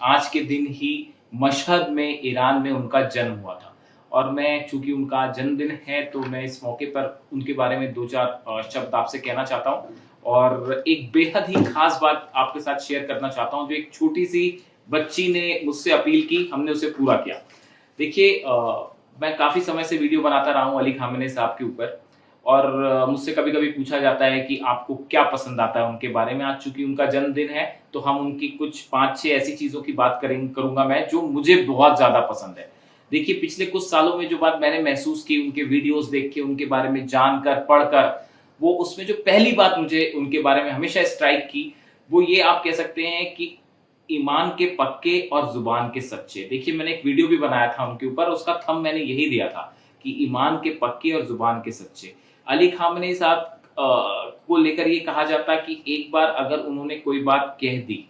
आज के दिन ही मशहद में, ईरान में उनका जन्म हुआ था। और मैं, चूंकि उनका जन्मदिन है, तो मैं इस मौके पर उनके बारे में दो चार शब्द आपसे कहना चाहता हूँ और एक बेहद ही खास बात आपके साथ शेयर करना चाहता हूँ, जो एक छोटी सी बच्ची ने मुझसे अपील की, हमने उसे पूरा किया। देखिए, मैं काफी समय से वीडियो बनाता रहा हूँ अली खामेनी साहब के ऊपर, और मुझसे कभी कभी पूछा जाता है कि आपको क्या पसंद आता है उनके बारे में। आज चूंकि उनका जन्मदिन है, तो हम उनकी कुछ 5-6 ऐसी चीजों की बात करूंगा मैं, जो मुझे बहुत ज्यादा पसंद है। देखिए, पिछले कुछ सालों में जो बात मैंने महसूस की, उनके वीडियोस देख के, उनके बारे में जानकर, पढ़कर, वो उसमें जो पहली बात मुझे उनके बारे में हमेशा स्ट्राइक की, वो ये आप कह सकते हैं कि ईमान के पक्के और जुबान के सच्चे। देखिए, मैंने एक वीडियो भी बनाया था उनके ऊपर, उसका थंब मैंने यही दिया था कि ईमान के पक्के और जुबान के सच्चे। अली खामेनी साहब को लेकर ये कहा जाता कि एक बार अगर उन्होंने कोई बात कह दी,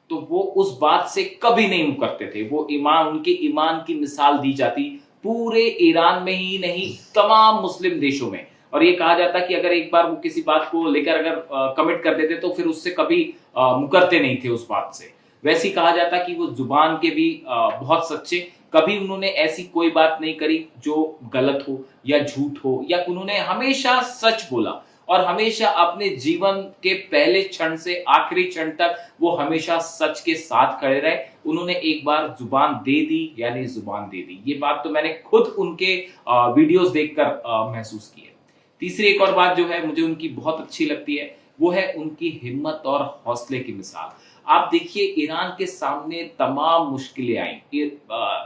तो वो उस बात से कभी नहीं मुकरते थे। वो ईमान, उनके ईमान की मिसाल दी जाती पूरे ईरान में ही नहीं, तमाम मुस्लिम देशों में। और ये कहा जाता कि अगर एक बार वो किसी बात को लेकर अगर कमिट कर देते, तो फिर उससे कभी मुकरते नहीं थे उस बात से। वैसे ही कहा जाता कि वो जुबान के भी बहुत सच्चे। कभी उन्होंने ऐसी कोई बात नहीं करी जो गलत हो या झूठ हो, या उन्होंने हमेशा सच बोला। और हमेशा अपने जीवन के पहले क्षण से आखिरी क्षण तक वो हमेशा सच के साथ खड़े रहे। उन्होंने एक बार जुबान दे दी, यानी जुबान दे दी। ये बात तो मैंने खुद उनके वीडियोस देखकर महसूस की है। तीसरी एक और बात जो है मुझे उनकी बहुत अच्छी लगती है, वो है उनकी हिम्मत और हौसले की मिसाल। आप देखिए, ईरान के सामने तमाम मुश्किलें आई,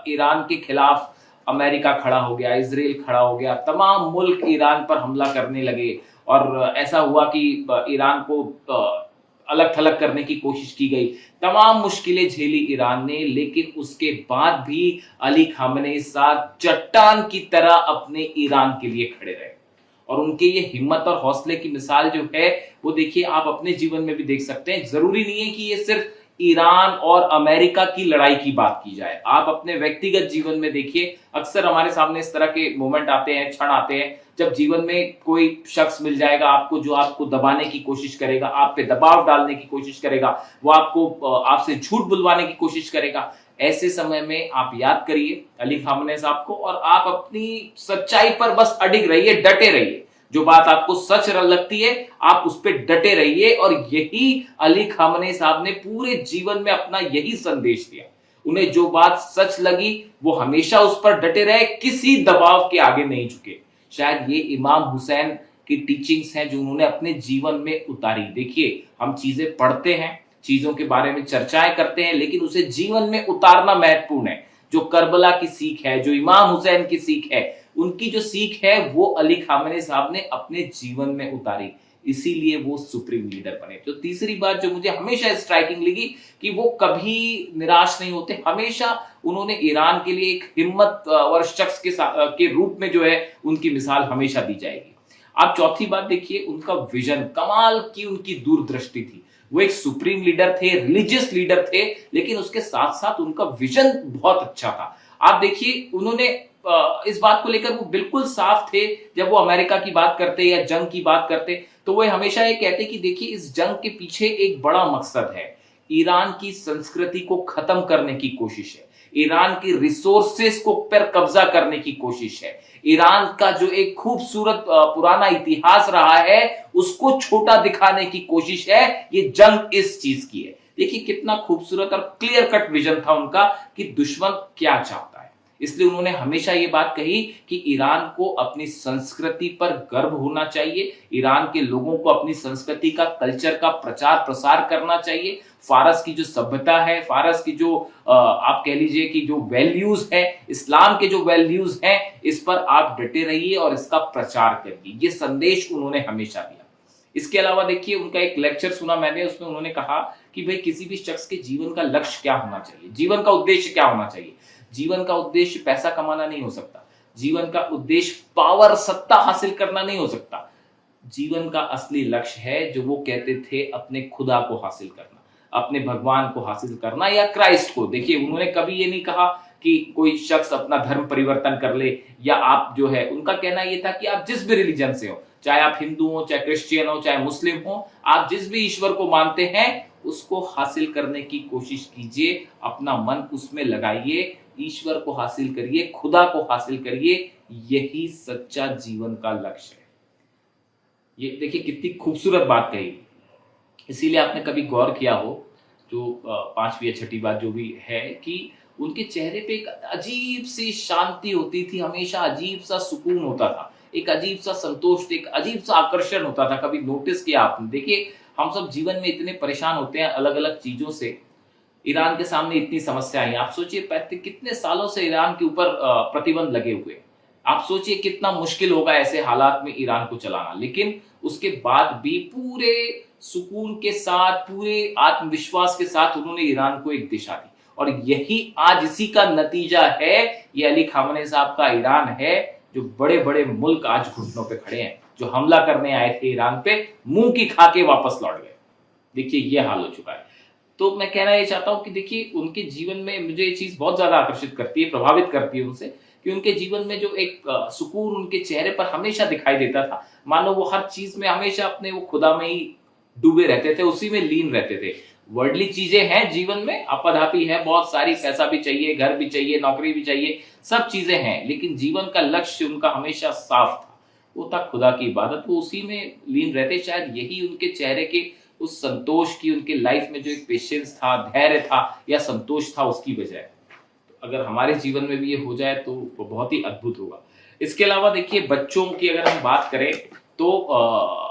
ईरान के खिलाफ अमेरिका खड़ा हो गया, इजराइल खड़ा हो गया, तमाम मुल्क ईरान पर हमला करने लगे, और ऐसा हुआ कि ईरान को अलग थलग करने की कोशिश की गई। तमाम मुश्किलें झेली ईरान ने, लेकिन उसके बाद भी अली खामेनी साहब चट्टान की तरह अपने ईरान के लिए खड़े रहे। और उनके ये हिम्मत और हौसले की मिसाल जो है, वो देखिए आप अपने जीवन में भी देख सकते हैं। जरूरी नहीं है कि ये सिर्फ ईरान और अमेरिका की लड़ाई की बात की जाए, आप अपने व्यक्तिगत जीवन में देखिए। अक्सर हमारे सामने इस तरह के मोमेंट आते हैं, क्षण आते हैं, जब जीवन में कोई शख्स मिल जाएगा आपको, जो आपको दबाने की कोशिश करेगा, आप पे दबाव डालने की कोशिश करेगा, वो आपको आपसे झूठ बुलवाने की कोशिश करेगा। ऐसे समय में आप याद करिए अली खामेनी साहब को, और आप अपनी सच्चाई पर बस अडिग रहिए, डटे रहिए। जो बात आपको सच लगती है, आप उस पर डटे रहिए। और यही अली खामेनी साहब ने पूरे जीवन में अपना यही संदेश दिया। उन्हें जो बात सच लगी, वो हमेशा उस पर डटे रहे, किसी दबाव के आगे नहीं झुके। शायद ये इमाम हुसैन की टीचिंग्स हैं जो उन्होंने अपने जीवन में उतारी। देखिए, हम चीजें पढ़ते हैं, चीजों के बारे में चर्चाएं करते हैं, लेकिन उसे जीवन में उतारना महत्वपूर्ण है। जो करबला की सीख है, जो इमाम हुसैन की सीख है, उनकी जो सीख है, वो अली खामेनी साहब ने अपने जीवन में उतारी। इसीलिए वो सुप्रीम लीडर बने। तो तीसरी बात जो मुझे हमेशा स्ट्राइकिंग लगी, कि वो कभी निराश नहीं होते। हमेशा उन्होंने ईरान के लिए एक हिम्मत और शख्स के रूप में जो है उनकी मिसाल हमेशा दी जाएगी। आप चौथी बात देखिए, उनका विजन, कमाल की उनकी दूरदृष्टि थी। वो एक सुप्रीम लीडर थे, रिलीजियस लीडर थे, लेकिन उसके साथ साथ उनका विजन बहुत अच्छा था। आप देखिए, उन्होंने इस बात को लेकर वो बिल्कुल साफ थे। जब वो अमेरिका की बात करते या जंग की बात करते, तो वो हमेशा ये कहते कि देखिए, इस जंग के पीछे एक बड़ा मकसद है। ईरान की संस्कृति को खत्म करने की कोशिश है, ईरान की रिसोर्सेस को पर कब्जा करने की कोशिश है, ईरान का जो एक खूबसूरत पुराना इतिहास रहा है, उसको छोटा दिखाने की कोशिश है। ये जंग इस चीज की है। देखिए, कितना खूबसूरत और क्लियर कट विजन था उनका कि दुश्मन क्या चाहता है। इसलिए उन्होंने हमेशा ये बात कही कि ईरान को अपनी संस्कृति पर गर्व होना चाहिए, ईरान के लोगों को अपनी संस्कृति का, कल्चर का प्रचार प्रसार करना चाहिए। फारस की जो सभ्यता है, फारस की जो आप कह लीजिए कि जो वैल्यूज है, इस्लाम के जो वैल्यूज हैं, इस पर आप डटे रहिए और इसका प्रचार करिए। ये संदेश उन्होंने हमेशा दिया। इसके अलावा देखिए, उनका एक लेक्चर सुना मैंने, उसमें उन्होंने कहा कि भाई, किसी भी शख्स के जीवन का लक्ष्य क्या होना चाहिए, जीवन का उद्देश्य क्या होना चाहिए। जीवन का उद्देश्य पैसा कमाना नहीं हो सकता, जीवन का उद्देश्य पावर, सत्ता हासिल करना नहीं हो सकता। जीवन का असली लक्ष्य है, जो वो कहते थे, अपने खुदा को हासिल करना, अपने भगवान को हासिल करना, या क्राइस्ट को। देखिए, उन्होंने कभी ये नहीं कहा कि कोई शख्स अपना धर्म परिवर्तन कर ले, या आप जो है, उनका कहना यह था कि आप जिस भी रिलीजन से हो, चाहे आप हिंदू हो, चाहे क्रिश्चियन हो, चाहे मुस्लिम हो, आप जिस भी ईश्वर को मानते हैं, उसको हासिल करने की कोशिश कीजिए, अपना मन उसमें लगाइए, ईश्वर को हासिल करिए, खुदा को हासिल करिए। यही सच्चा जीवन का लक्ष्य है। ये देखिए कितनी खूबसूरत बात कही। इसीलिए आपने कभी गौर किया हो, जो पांचवी या छठी बात जो भी है, कि उनके चेहरे पे एक अजीब सी शांति होती थी, हमेशा अजीब सा सुकून होता था, एक अजीब सा संतोष, एक अजीब सा आकर्षण होता था। कभी नोटिस किया आपने? देखिए हम सब जीवन में इतने परेशान होते हैं अलग अलग चीजों से। ईरान के सामने इतनी समस्या है, आप सोचिए कितने सालों से ईरान के ऊपर प्रतिबंध लगे हुए हैं। आप सोचिए कितना मुश्किल होगा ऐसे हालात में ईरान को चलाना, लेकिन उसके बाद भी पूरे सुकून के साथ, पूरे आत्मविश्वास के साथ उन्होंने ईरान को एक दिशा दी। और यही आज इसी का नतीजा है, ये अली खामनेई साहब का ईरान है, जो बड़े बड़े मुल्क आज घुटनों पे खड़े हैं, जो हमला करने आए थे ईरान पे, मुंह की खा के वापस लौट गए। देखिए ये हाल हो चुका है। तो मैं कहना ये चाहता हूं कि देखिए उनके जीवन में मुझे ये चीज बहुत ज्यादा आकर्षित करती है, प्रभावित करती है उनसे, कि उनके जीवन में जो एक सुकून उनके चेहरे पर हमेशा दिखाई देता था, मानो वो हर चीज में हमेशा अपने वो खुदा में ही डूबे रहते थे, उसी में लीन रहते थे। वर्ल्डली चीजें हैं जीवन में, आपाधापी है बहुत सारी, पैसा भी चाहिए, घर भी चाहिए, नौकरी भी चाहिए, सब चीजें हैं, लेकिन जीवन का लक्ष्य उनका हमेशा साफ था, वो था खुदा की इबादत। वो उसी में लीन रहते। शायद यही उनके चेहरे के उस संतोष की, उनके लाइफ में जो एक पेशेंस था, धैर्य था या संतोष था, उसकी वजह है। अगर हमारे जीवन में भी ये हो जाए तो बहुत ही अद्भुत होगा। इसके अलावा देखिए बच्चों की अगर हम बात करें तो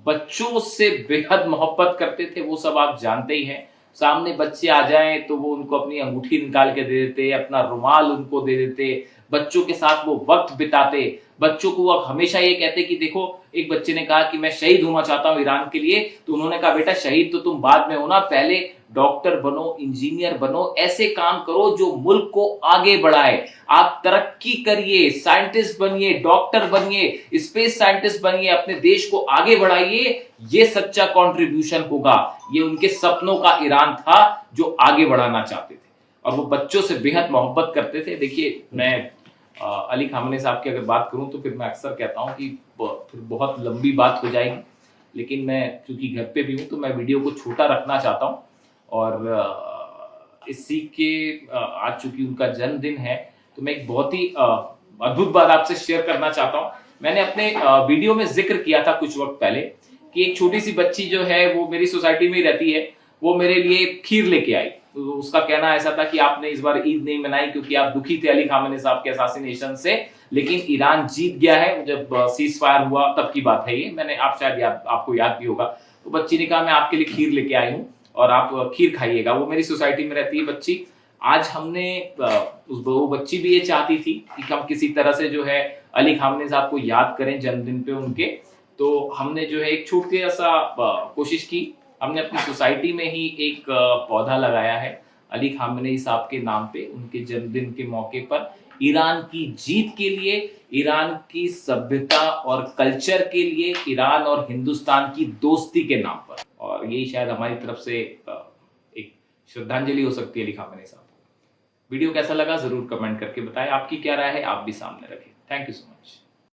बच्चों से बेहद मोहब्बत करते थे, वो सब आप जानते ही हैं। सामने बच्चे आ जाएं तो वो उनको अपनी अंगूठी निकाल के दे देते, अपना रुमाल उनको दे देते, बच्चों के साथ वो वक्त बिताते। बच्चों को वो हमेशा ये कहते कि देखो, एक बच्चे ने कहा कि मैं शहीद होना चाहता हूं ईरान के लिए, तो उन्होंने कहा बेटा शहीद तो तुम बाद में होना, पहले डॉक्टर बनो, इंजीनियर बनो, ऐसे काम करो जो मुल्क को आगे बढ़ाए। आप तरक्की करिए, साइंटिस्ट बनिए, डॉक्टर बनिए, स्पेस साइंटिस्ट बनिए, अपने देश को आगे बढ़ाइए। ये सच्चा कंट्रीब्यूशन होगा। ये उनके सपनों का ईरान था जो आगे बढ़ाना चाहते थे, और वो बच्चों से बेहद मोहब्बत करते थे। देखिए मैं अली खामनेई साहब की अगर बात करूं तो फिर मैं अक्सर कहता हूं कि फिर बहुत लंबी बात हो जाएगी, लेकिन मैं चूंकि घर पे भी हूं तो मैं वीडियो को छोटा रखना चाहता हूं। और इसी के आज चूंकि उनका जन्मदिन है, तो मैं एक बहुत ही अद्भुत बात आपसे शेयर करना चाहता हूं। मैंने अपने वीडियो में जिक्र किया था कुछ वक्त पहले कि एक छोटी सी बच्ची जो है वो मेरी सोसाइटी में ही रहती है, वो मेरे लिए खीर लेके आई। तो उसका कहना ऐसा था कि आपने इस बार ईद नहीं मनाई क्योंकि आप दुखी थे अली खामनेई साहब के असैसिनेशन से, लेकिन ईरान जीत गया है। जब सीज फायर हुआ तब की बात है ये, मैंने आप शायद आपको याद भी होगा। तो बच्ची ने कहा मैं आपके लिए खीर लेके आई हूँ और आप खीर खाइएगा। वो मेरी सोसाइटी में रहती है बच्ची। आज हमने वो बच्ची भी ये चाहती थी कि हम किसी तरह से जो है अली खामनेई साहब को याद करें जन्मदिन पे उनके। तो हमने जो है एक छोटे सा कोशिश की, हमने अपनी सोसाइटी में ही एक पौधा लगाया है अली खामनेई साहब के नाम पे, उनके जन्मदिन के मौके पर, ईरान की जीत के लिए, ईरान की सभ्यता और कल्चर के लिए, ईरान और हिंदुस्तान की दोस्ती के नाम पर। और यही शायद हमारी तरफ से एक श्रद्धांजलि हो सकती है अली खामनेई साहब को। वीडियो कैसा लगा जरूर कमेंट करके बताएं, आपकी क्या राय है आप भी सामने रखें। Thank you so much.